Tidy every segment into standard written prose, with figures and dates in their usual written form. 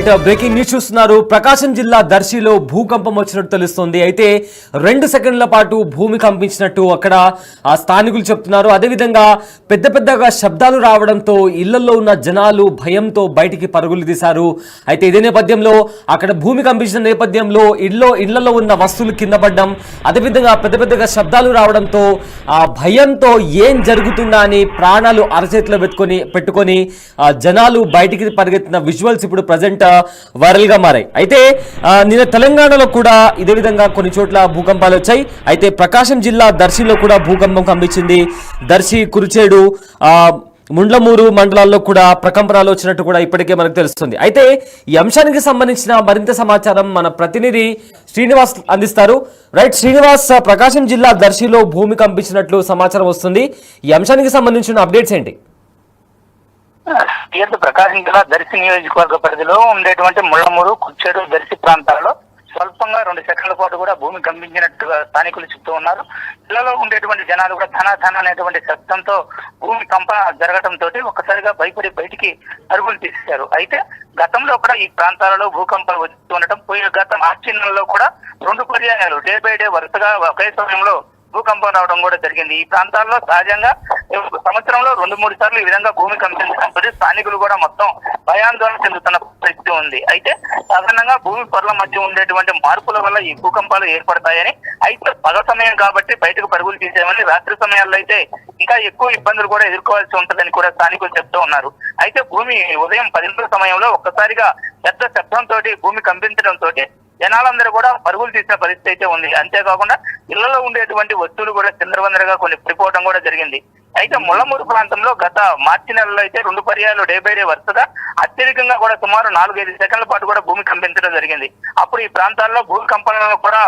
Breaking news చూస్తున్నారు. ప్రకాశం జిల్లా దర్శిలో భూకంపం వచ్చినట్టు తెలుస్తోంది. అయితే 2 సెకండ్ల పాటు భూమి కంపించినట్టు అక్కడ స్థానికులు చెప్తున్నారు. అదేవిధంగా పెద్దగా శబ్దాలు రావడంతో ఇళ్లలో ఉన్న జనాలు భయంతో బయటికి పరుగులు తీశారు. అయితే ఇదే నేపథ్యంలో అక్కడ భూమి కంపించిన నేపథ్యంలో ఇళ్లలో ఉన్న వస్తువులు కింద పడ్డం, అదేవిధంగా పెద్దగా శబ్దాలు రావడంతో ఆ భయంతో ఏం జరుగుతుందా అని ప్రాణాలు అరచేతిలో పెట్టుకొని జనాలు బయటికి పరిగెత్తిన విజువల్స్ ఇప్పుడు ప్రజెంట్ వైరల్ గా మారాయి. అయితే నిన్న తెలంగాణలో కూడా ఇదే విధంగా కొన్ని చోట్ల భూకంపాలు వచ్చాయి. అయితే ప్రకాశం జిల్లా దర్శిలో కూడా భూకంపం కంపించింది. దర్శి, కురిచేడు, ముండ్లమూరు మండలాల్లో కూడా ప్రకంపనాలు వచ్చినట్టు కూడా ఇప్పటికే మనకు తెలుస్తుంది. అయితే ఈ అంశానికి సంబంధించిన మరింత సమాచారం మన ప్రతినిధి శ్రీనివాస్ అందిస్తారు. రైట్ శ్రీనివాస్, ప్రకాశం జిల్లా దర్శిలో భూమి కంపించినట్లు సమాచారం వస్తుంది. ఈ అంశానికి సంబంధించిన అప్డేట్స్ ఏంటి? ప్రకాశం జిల్లా దర్శి నియోజకవర్గ పరిధిలో ఉండేటువంటి ముళ్లమూరు, కుచ్చేడు, దర్శి ప్రాంతాల్లో స్వల్పంగా 2 సెకండ్ల పాటు కూడా భూమి కంపించినట్టుగా స్థానికులు చెప్తూ ఉన్నారు. ఇళ్లలో ఉండేటువంటి జనాలు కూడా ధన అనేటువంటి శబ్దంతో భూమి కంపన జరగడంతో ఒక్కసారిగా భయపడి బయటికి అరుగులు తీశారు. అయితే గతంలో కూడా ఈ ప్రాంతాలలో భూకంపాలు వచ్చి ఉండటం, గత మార్చి నెలలో కూడా 2 పర్యాయాలు డే బై డే వరుసగా ఒకే సమయంలో భూకంపం రావడం కూడా జరిగింది. ఈ ప్రాంతాల్లో సహజంగా సంవత్సరంలో 2-3 సార్లు ఈ విధంగా భూమి కంపించడంతో స్థానికులు కూడా మొత్తం భయాందోళన చెందుతున్న పరిస్థితి ఉంది. అయితే సాధారణంగా భూమి పొరల మధ్య ఉండేటువంటి మార్పుల వల్ల ఈ భూకంపాలు ఏర్పడతాయని, అయితే పగ సమయం కాబట్టి బయటకు పరుగులు తీసేమని, రాత్రి సమయాల్లో అయితే ఇంకా ఎక్కువ ఇబ్బందులు కూడా ఎదుర్కోవాల్సి ఉంటుందని కూడా స్థానికులు చెప్తూ ఉన్నారు. అయితే భూమి ఉదయం 10 గంటల సమయంలో ఒక్కసారిగా పెద్ద శబ్దంతో భూమి కంపించడంతో జనాలందరూ కూడా పరుగులు తీసిన పరిస్థితి అయితే ఉంది. అంతేకాకుండా ఇళ్లలో ఉండేటువంటి వస్తువులు కూడా చిందరవందరగా కొన్ని పడిపోవడం కూడా జరిగింది. అయితే ముళ్లమూరు ప్రాంతంలో గత మార్చి నెలలో అయితే 2 పర్యాయాలు డే బై డే వరుసగా అత్యధికంగా కూడా సుమారు 4-5 సెకండ్ల పాటు కూడా భూమి కంపించడం జరిగింది. అప్పుడు ఈ ప్రాంతాల్లో భూమి కంపనలను కూడా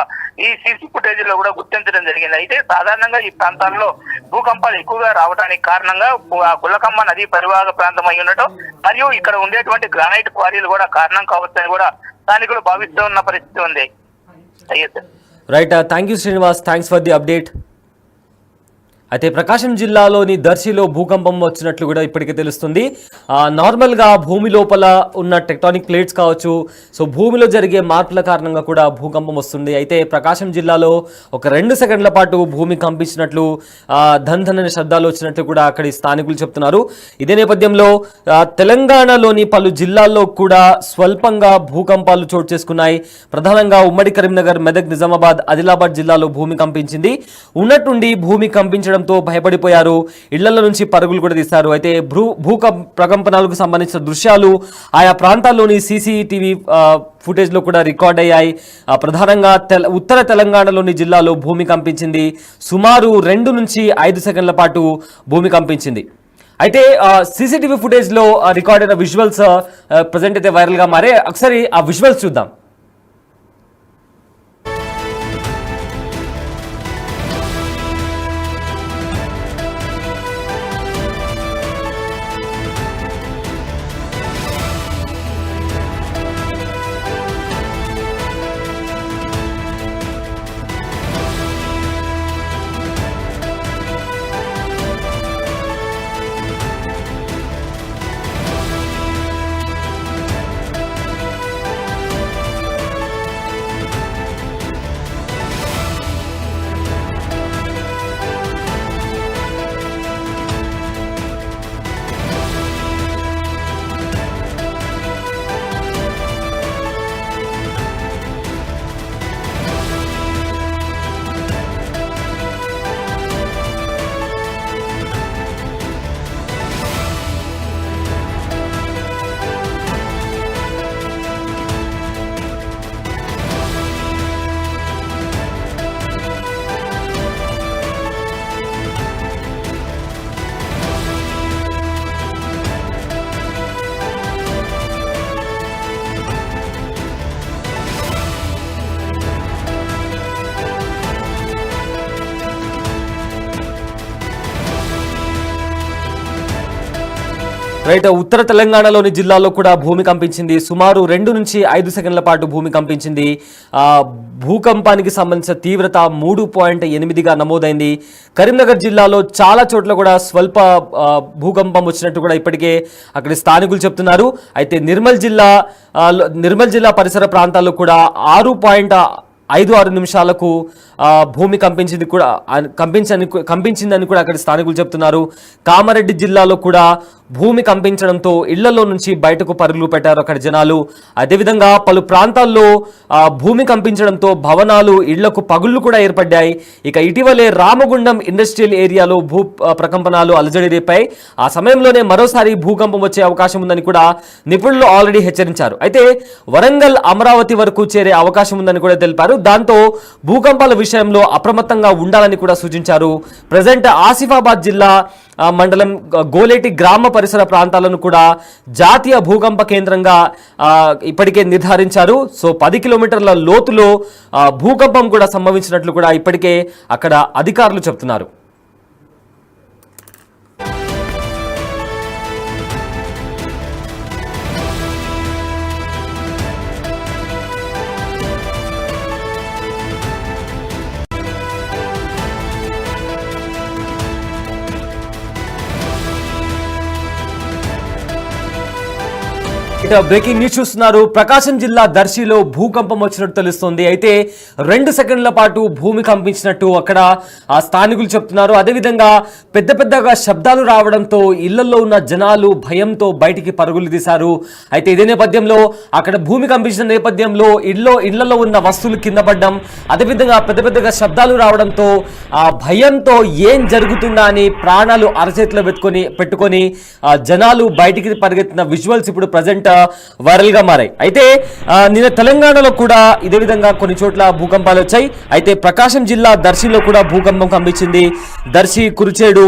ఈ సీసీ ఫుటేజ్ లో కూడా గుర్తించడం జరిగింది. అయితే సాధారణంగా ఈ ప్రాంతాల్లో భూకంపాలు ఎక్కువగా రావడానికి కారణంగా గుల్లకమ్మ నది పరివాహక ప్రాంతం అయి ఉండటం, మరియు ఇక్కడ ఉండేటువంటి గ్రానైట్ క్వారీలు కూడా కారణం కావచ్చని కూడా స్థానికులు భావిస్తూ ఉన్న పరిస్థితి ఉంది. Right, thank you Srinivas, thanks for the update. అయితే ప్రకాశం జిల్లాలోని దర్శిలో భూకంపం వచ్చినట్లు కూడా ఇప్పటికే తెలుస్తుంది. నార్మల్గా భూమి లోపల ఉన్న టెక్టానిక్ ప్లేట్స్ కావచ్చు, సో భూమిలో జరిగే మార్పుల కారణంగా కూడా భూకంపం వస్తుంది. అయితే ప్రకాశం జిల్లాలో ఒక 2 సెకండ్ల పాటు భూమి కంపించినట్లు, ధన్ అనే శబ్దాలు వచ్చినట్లు కూడా అక్కడి స్థానికులు చెప్తున్నారు. ఇదే నేపథ్యంలో తెలంగాణలోని పలు జిల్లాల్లో కూడా స్వల్పంగా భూకంపాలు చోటు చేసుకున్నాయి. ప్రధానంగా ఉమ్మడి కరీంనగర్, మెదక్, నిజామాబాద్, ఆదిలాబాద్ జిల్లాలో భూమి కంపించింది. ఉన్నట్టుండి భూమి కంపించడం భయపడిపోయారు, ఇళ్ల నుంచి పరుగులు కూడా తీశారు. అయితే ప్రకంపనలకు సంబంధించిన దృశ్యాలు ఆయా ప్రాంతాల్లోని సీసీటీవీ ఫుటేజ్ లో కూడా రికార్డ్ అయ్యాయి. ప్రధానంగా ఉత్తర తెలంగాణలోని జిల్లాలో భూమి కంపించింది. సుమారు 2 నుంచి 5 సెకండ్ల పాటు భూమి కంపించింది. అయితే సీసీటీవీ ఫుటేజ్ లో రికార్డ్ అయిన విజువల్స్ ప్రజెంట్ అయితే వైరల్ గా మారే. ఒకసారి ఆ విజువల్స్ చూద్దాం. రైట్, ఉత్తర తెలంగాణలోని జిల్లాల్లో కూడా భూమి కంపించింది. సుమారు 2 నుంచి 5 సెకండ్ల పాటు భూమి కంపించింది. భూకంపానికి సంబంధించిన తీవ్రత 3.8గా నమోదైంది. కరీంనగర్ జిల్లాలో చాలా చోట్ల కూడా స్వల్ప భూకంపం వచ్చినట్టు కూడా ఇప్పటికే అక్కడి స్థానికులు చెప్తున్నారు. అయితే నిర్మల్ జిల్లా పరిసర ప్రాంతాల్లో కూడా 6.56 నిమిషాలకు భూమి కంపించిందని కూడా అక్కడ స్థానికులు చెప్తున్నారు. కామారెడ్డి జిల్లాలో కూడా భూమి కంపించడంతో ఇళ్లలో నుంచి బయటకు పరుగులు పెట్టారు అక్కడ జనాలు. అదేవిధంగా పలు ప్రాంతాల్లో భూమి కంపించడంతో భవనాలు, ఇళ్లకు పగుళ్లు కూడా ఏర్పడ్డాయి. ఇక ఇటీవలే రామగుండం ఇండస్ట్రియల్ ఏరియాలో భూ ప్రకంపనాలు అలజడి రేపాయి. ఆ సమయంలోనే మరోసారి భూకంపం వచ్చే అవకాశం ఉందని కూడా నిపుణులు ఆల్రెడీ హెచ్చరించారు. అయితే వరంగల్, అమరావతి వరకు చేరే అవకాశం ఉందని కూడా తెలిపారు. దాంతో భూకంపాల విషయంలో అప్రమత్తంగా ఉండాలని కూడా సూచించారు. ప్రజెంట్ ఆసిఫాబాద్ జిల్లా మండలం గోలేటి గ్రామ పరిసర ప్రాంతాలను కూడా జాతీయ భూకంప కేంద్రంగా ఇప్పటికే నిర్ధారించారు. సో 10 కిలోమీటర్ల లోతులో భూకంపం కూడా సంభవించినట్లు కూడా ఇప్పటికే అక్కడ అధికారులు చెప్తున్నారు. బ్రేకింగ్ న్యూస్ చూస్తున్నారు. ప్రకాశం జిల్లా దర్శిలో భూకంపం వచ్చినట్టు తెలుస్తోంది. అయితే 2 సెకండ్ల పాటు భూమి కంపించినట్టు అక్కడ స్థానికులు చెప్తున్నారు. అదేవిధంగా పెద్దగా శబ్దాలు రావడంతో ఇళ్లలో ఉన్న జనాలు భయంతో బయటికి పరుగులు తీశారు. అయితే ఇదే నేపథ్యంలో అక్కడ భూమి కంపించిన నేపథ్యంలో ఇళ్లలో ఉన్న వస్తువులు కింద పడ్డం, అదేవిధంగా పెద్దగా శబ్దాలు రావడంతో ఆ భయంతో ఏం జరుగుతుందా అని ప్రాణాలు అరచేతిలో పెట్టుకొని జనాలు బయటికి పరిగెత్తిన విజువల్స్ ఇప్పుడు ప్రజెంట్ వైరల్ గా మారాయి. అయితే నిన్న తెలంగాణలో కూడా ఇదే విధంగా కొన్ని చోట్ల భూకంపాలు వచ్చాయి. అయితే ప్రకాశం జిల్లా దర్శిలో కూడా భూకంపం కంపించింది. దర్శి, కురిచేడు,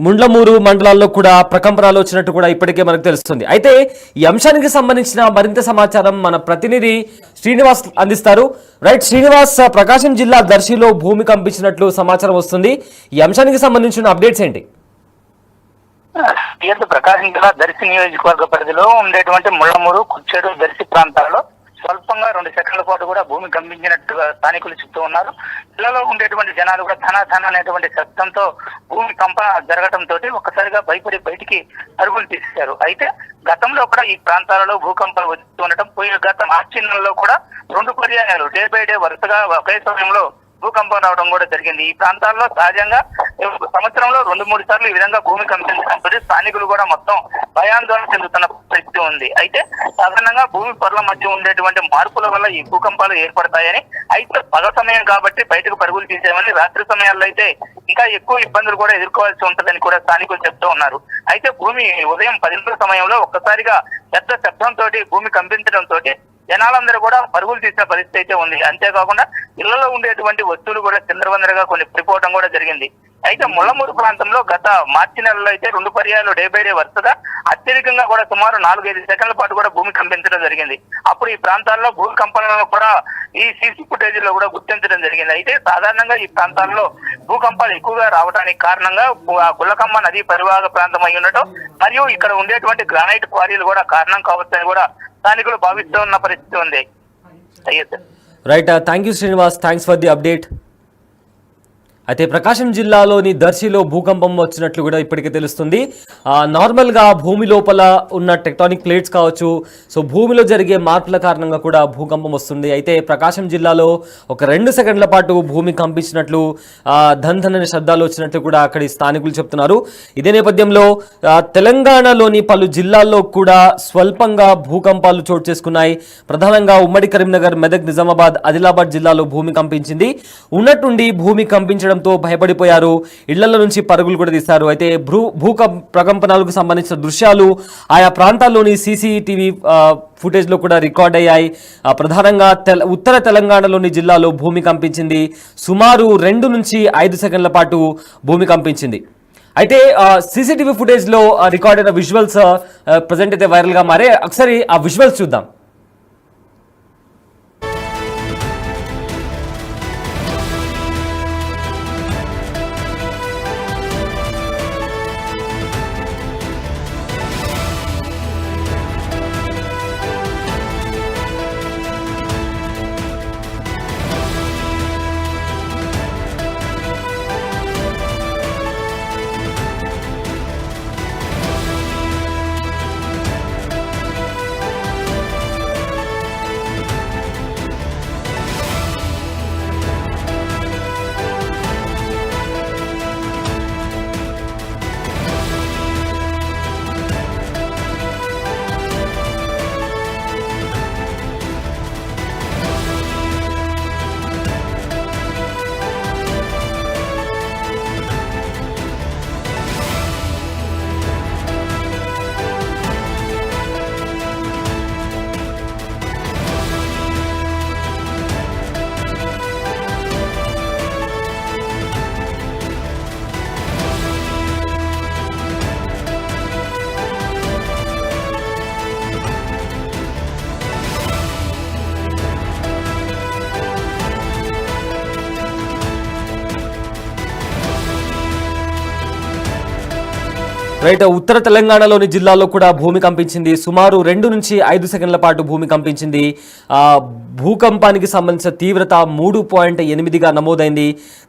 ముండ్లమూరు మండలాల్లో కూడా ప్రకంపనాలు వచ్చినట్టు కూడా ఇప్పటికే మనకు తెలుస్తుంది. అయితే ఈ అంశానికి సంబంధించిన మరింత సమాచారం మన ప్రతినిధి శ్రీనివాస్ అందిస్తారు. రైట్ శ్రీనివాస్, ప్రకాశం జిల్లా దర్శిలో భూమి కంపించినట్లు సమాచారం వస్తుంది. ఈ అంశానికి సంబంధించిన అప్డేట్స్ ఏంటి? ప్రకాశం జిల్లా దర్శి నియోజకవర్గ పరిధిలో ఉండేటువంటి ముళ్ళమూరు, కుచ్చేడు, దర్శి ప్రాంతాల్లో స్వల్పంగా 2 సెకండ్ల పాటు కూడా భూమి కంపించినట్టుగా స్థానికులు చెప్తూ ఉన్నారు. ఇళ్లలో ఉండేటువంటి జనాలు కూడా ధన అనేటువంటి శబ్దంతో భూమి కంపన జరగడంతో ఒక్కసారిగా భయపడి బయటికి పరుగులు తీశారు. అయితే గతంలో కూడా ఈ ప్రాంతాలలో భూకంపాలు వస్తూ ఉండటం, గత మార్చి నెలలో కూడా 2 పర్యాయాలు డే బై డే వరుసగా ఒకే సమయంలో భూకంపం రావడం కూడా జరిగింది. ఈ ప్రాంతాల్లో సహజంగా సంవత్సరంలో 2-3 సార్లు ఈ విధంగా భూమి కంపించడంతో స్థానికులు కూడా మొత్తం భయాందోళన చెందుతున్న పరిస్థితి ఉంది. అయితే సాధారణంగా భూమి పొరల మధ్య ఉండేటువంటి మార్పుల వల్ల ఈ భూకంపాలు ఏర్పడతాయని, అయితే పగ సమయం కాబట్టి బయటకు పరుగులు తీసేమని, రాత్రి సమయాల్లో అయితే ఇంకా ఎక్కువ ఇబ్బందులు కూడా ఎదుర్కోవాల్సి ఉంటుందని కూడా స్థానికులు చెప్తూ ఉన్నారు. అయితే భూమి ఉదయం 10 గంటల సమయంలో ఒక్కసారిగా పెద్ద శబ్దంతో భూమి కంపించడంతో జనాలందరూ కూడా పరుగులు తీసిన పరిస్థితి అయితే ఉంది. అంతేకాకుండా ఇళ్లలో ఉండేటువంటి వస్తువులు కూడా చిందరవందరగా కొన్ని పడిపోవడం కూడా జరిగింది. అయితే ముళ్ళమూరు ప్రాంతంలో గత మార్చి నెలలో అయితే 2 పర్యాయాలు డే బై డే వరుసగా అత్యధికంగా కూడా సుమారు 4-5 సెకండ్ల పాటు కూడా భూమి కంపించడం జరిగింది. అప్పుడు ఈ ప్రాంతాల్లో భూకంపాలను కూడా ఈ సీసీ ఫుటేజ్ లో కూడా గుర్తించడం జరిగింది. అయితే సాధారణంగా ఈ ప్రాంతాల్లో భూకంపాలు ఎక్కువగా రావడానికి కారణంగా గుల్లకమ్మ నది పరివాహక ప్రాంతం అయి ఉండటం, మరియు ఇక్కడ ఉండేటువంటి గ్రానైట్ క్వారీలు కూడా కారణం కావచ్చని కూడా స్థానికులు భావిస్తూ ఉన్న పరిస్థితి ఉంది. Right, thank you Srinivas, thanks for the update. అయితే ప్రకాశం జిల్లాలోని దర్శిలో భూకంపం వచ్చినట్లు కూడా ఇప్పటికే తెలుస్తుంది. నార్మల్గా భూమి లోపల ఉన్న టెక్టానిక్ ప్లేట్స్ కావచ్చు, సో భూమిలో జరిగే మార్పుల కారణంగా కూడా భూకంపం వస్తుంది. అయితే ప్రకాశం జిల్లాలో ఒక 2 సెకండ్ల పాటు భూమి కంపించినట్లు, ధన్ శబ్దాలు వచ్చినట్లు కూడా అక్కడి స్థానికులు చెప్తున్నారు. ఇదే నేపథ్యంలో తెలంగాణలోని పలు జిల్లాల్లో కూడా స్వల్పంగా భూకంపాలు చోటు చేసుకున్నాయి. ప్రధానంగా ఉమ్మడి కరీంనగర్, మెదక్, నిజామాబాద్, ఆదిలాబాద్ జిల్లాలో భూమి కంపించింది. ఉన్నట్టుండి భూమి కంపించడం భయపడిపోయారు, ఇళ్ల నుంచి పరుగులు కూడా తీశారు. అయితే ప్రకంపనాలకు సంబంధించిన దృశ్యాలు ఆయా ప్రాంతాల్లోని సీసీటీవీ ఫుటేజ్ లో కూడా రికార్డ్ అయ్యాయి. ప్రధానంగా ఉత్తర తెలంగాణలోని జిల్లాలో భూమి కంపించింది. సుమారు 2 నుంచి 5 సెకండ్ల పాటు భూమి కంపించింది. అయితే సీసీటీవీ ఫుటేజ్ లో రికార్డ్ అయిన విజువల్స్ ప్రజెంట్ అయితే వైరల్ గా మారే. ఒకసారి ఆ విజువల్స్ చూద్దాం. రైట్, ఉత్తర తెలంగాణలోని జిల్లాల్లో కూడా భూమి కంపించింది. సుమారు 2 నుంచి 5 సెకండ్ల పాటు భూమి కంపించింది. భూకంపానికి సంబంధించిన తీవ్రత 3.8గా నమోదైంది.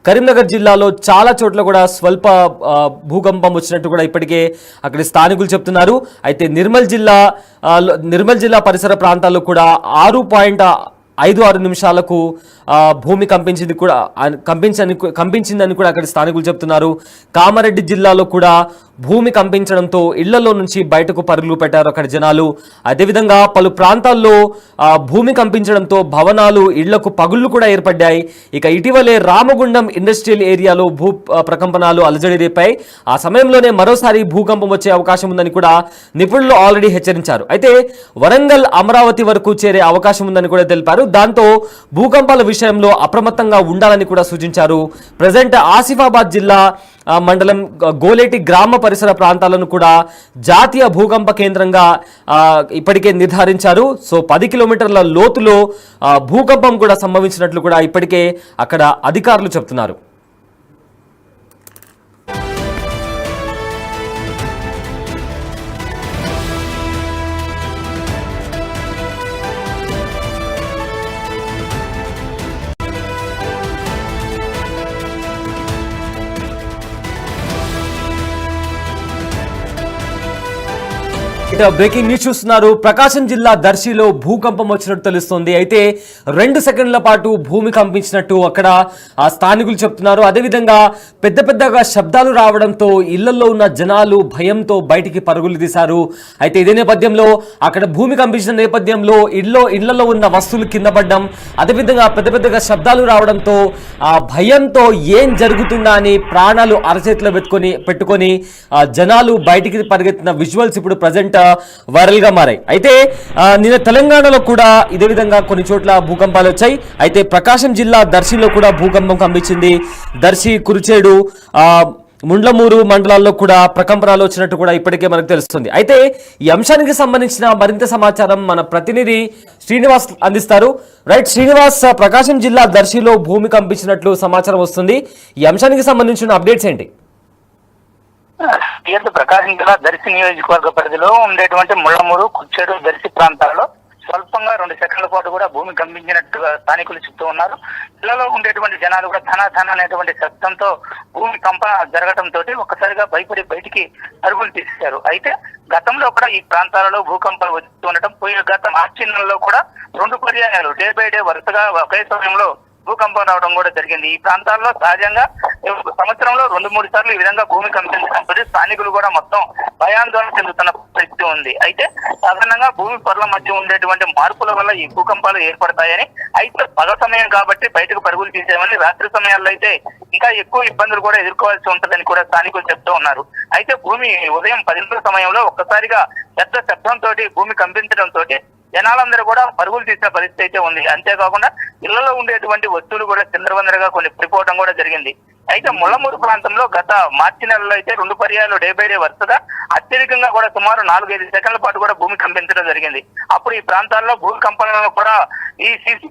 కరీంనగర్ జిల్లాలో చాలా చోట్ల కూడా స్వల్ప భూకంపం వచ్చినట్టు కూడా ఇప్పటికే అక్కడి స్థానికులు చెప్తున్నారు. అయితే నిర్మల్ జిల్లా పరిసర ప్రాంతాల్లో కూడా 6.56 నిమిషాలకు భూమి కంపించిందని కూడా అక్కడి స్థానికులు చెప్తున్నారు. కామారెడ్డి జిల్లాలో కూడా భూమి కంపించడంతో ఇళ్లలో నుంచి బయటకు పరుగులు పెట్టారు అక్కడ జనాలు. అదేవిధంగా పలు ప్రాంతాల్లో భూమి కంపించడంతో భవనాలు, ఇళ్లకు పగుళ్లు కూడా ఏర్పడ్డాయి. ఇక ఇటీవలే రామగుండం ఇండస్ట్రియల్ ఏరియాలో ప్రకంపనాలు అలజడి రేపాయి. ఆ సమయంలోనే మరోసారి భూకంపం వచ్చే అవకాశం ఉందని కూడా నిపుణులు ఆల్రెడీ హెచ్చరించారు. అయితే వరంగల్, అమరావతి వరకు చేరే అవకాశం ఉందని కూడా తెలిపారు. దాంతో భూకంపాల విషయంలో అప్రమత్తంగా ఉండాలని కూడా సూచించారు. ప్రజెంట్ ఆసిఫాబాద్ జిల్లా మండలం గోలేటి గ్రామ పరిసర ప్రాంతాలను కూడా జాతీయ భూకంప కేంద్రంగా ఇప్పటికే నిర్ధారించారు. సో 10 కిలోమీటర్ల లోతులో భూకంపం కూడా సంభవించినట్లు కూడా ఇప్పటికే అక్కడ అధికారులు చెప్తున్నారు. బ్రేకింగ్ న్యూస్ చూస్తున్నారు. ప్రకాశం జిల్లా దర్శిలో భూకంపం వచ్చినట్టు తెలుస్తోంది. అయితే 2 సెకండ్ల పాటు భూమి కంపించినట్టు అక్కడ స్థానికులు చెప్తున్నారు. అదేవిధంగా పెద్దగా శబ్దాలు రావడంతో ఇళ్లలో ఉన్న జనాలు భయంతో బయటికి పరుగులు తీశారు. అయితే ఇదే నేపథ్యంలో అక్కడ భూమి కంపించిన నేపథ్యంలో ఇళ్లలో ఉన్న వస్తువులు కింద పడ్డం, అదేవిధంగా పెద్దగా శబ్దాలు రావడంతో ఆ భయంతో ఏం జరుగుతుందా అని ప్రాణాలు అరచేతిలో పెట్టుకొని జనాలు బయటికి పరిగెత్తిన విజువల్స్ ఇప్పుడు ప్రజెంట్ వైరల్ గా మారాయి. అయితే నిన్న తెలంగాణలో కూడా ఇదే విధంగా కొన్ని చోట్ల భూకంపాలు వచ్చాయి. అయితే ప్రకాశం జిల్లా దర్శిలో కూడా భూకంపం కంపించింది. దర్శి, కురిచేడు, ముండ్లమూరు మండలాల్లో కూడా ప్రకంపనాలు వచ్చినట్టు కూడా ఇప్పటికే మనకు తెలుస్తుంది. అయితే ఈ అంశానికి సంబంధించిన మరింత సమాచారం మన ప్రతినిధి శ్రీనివాస్ అందిస్తారు. రైట్ శ్రీనివాస్, ప్రకాశం జిల్లా దర్శిలో భూమి కంపించినట్లు సమాచారం వస్తుంది. ఈ అంశానికి సంబంధించిన అప్డేట్స్ ఏంటి? ప్రకాశం జిల్లా దర్శి నియోజకవర్గ పరిధిలో ఉండేటువంటి ముళ్ళమూరు, కుచ్చేడు, దర్శి ప్రాంతాల్లో స్వల్పంగా 2 సెకండ్ల పాటు కూడా భూమి కంపించినట్టుగా స్థానికులు చెప్తూ ఉన్నారు. ఇళ్లలో ఉండేటువంటి జనాలు కూడా ధన అనేటువంటి శబ్దంతో భూమి కంపన జరగడంతో ఒక్కసారిగా భయపడి బయటికి పరుగులు తీశారు. అయితే గతంలో కూడా ఈ ప్రాంతాలలో భూకంపాలు వస్తూ ఉండటం, గత మార్చి నెలలో కూడా 2 పర్యాయాలు డే బై డే వరుసగా ఒకే సమయంలో భూకంపం రావడం కూడా జరిగింది. ఈ ప్రాంతాల్లో సహజంగా సంవత్సరంలో 2-3 సార్లు ఈ విధంగా భూమి కంపించడంతో స్థానికులు కూడా మొత్తం భయాందోళన చెందుతున్న పరిస్థితి ఉంది. అయితే సాధారణంగా భూమి పొరల మధ్య ఉండేటువంటి మార్పుల వల్ల ఈ భూకంపాలు ఏర్పడతాయని, అయితే పగ సమయం కాబట్టి బయటకు పరుగులు తీసేయమని, రాత్రి సమయాల్లో అయితే ఇంకా ఎక్కువ ఇబ్బందులు కూడా ఎదుర్కోవాల్సి ఉంటుందని కూడా స్థానికులు చెప్తూ ఉన్నారు. అయితే భూమి ఉదయం 10 గంటల సమయంలో ఒక్కసారిగా పెద్ద శబ్దంతో భూమి కంపించడంతో జనాలందరూ కూడా పరుగులు తీసిన పరిస్థితి అయితే ఉంది. అంతేకాకుండా ఇళ్లలో ఉండేటువంటి వస్తువులు కూడా చిందరవందరగా కొన్ని పడిపోవడం కూడా జరిగింది. అయితే ముళ్ళమూరు ప్రాంతంలో గత మార్చి నెలలో అయితే 2 పర్యాయాలు డే బై డే వరుసగా అత్యధికంగా కూడా సుమారు 4-5 సెకండ్ల పాటు కూడా భూమి కంపించడం జరిగింది. అప్పుడు ఈ ప్రాంతాల్లో భూకంపనలో కూడా ఈ సీసీ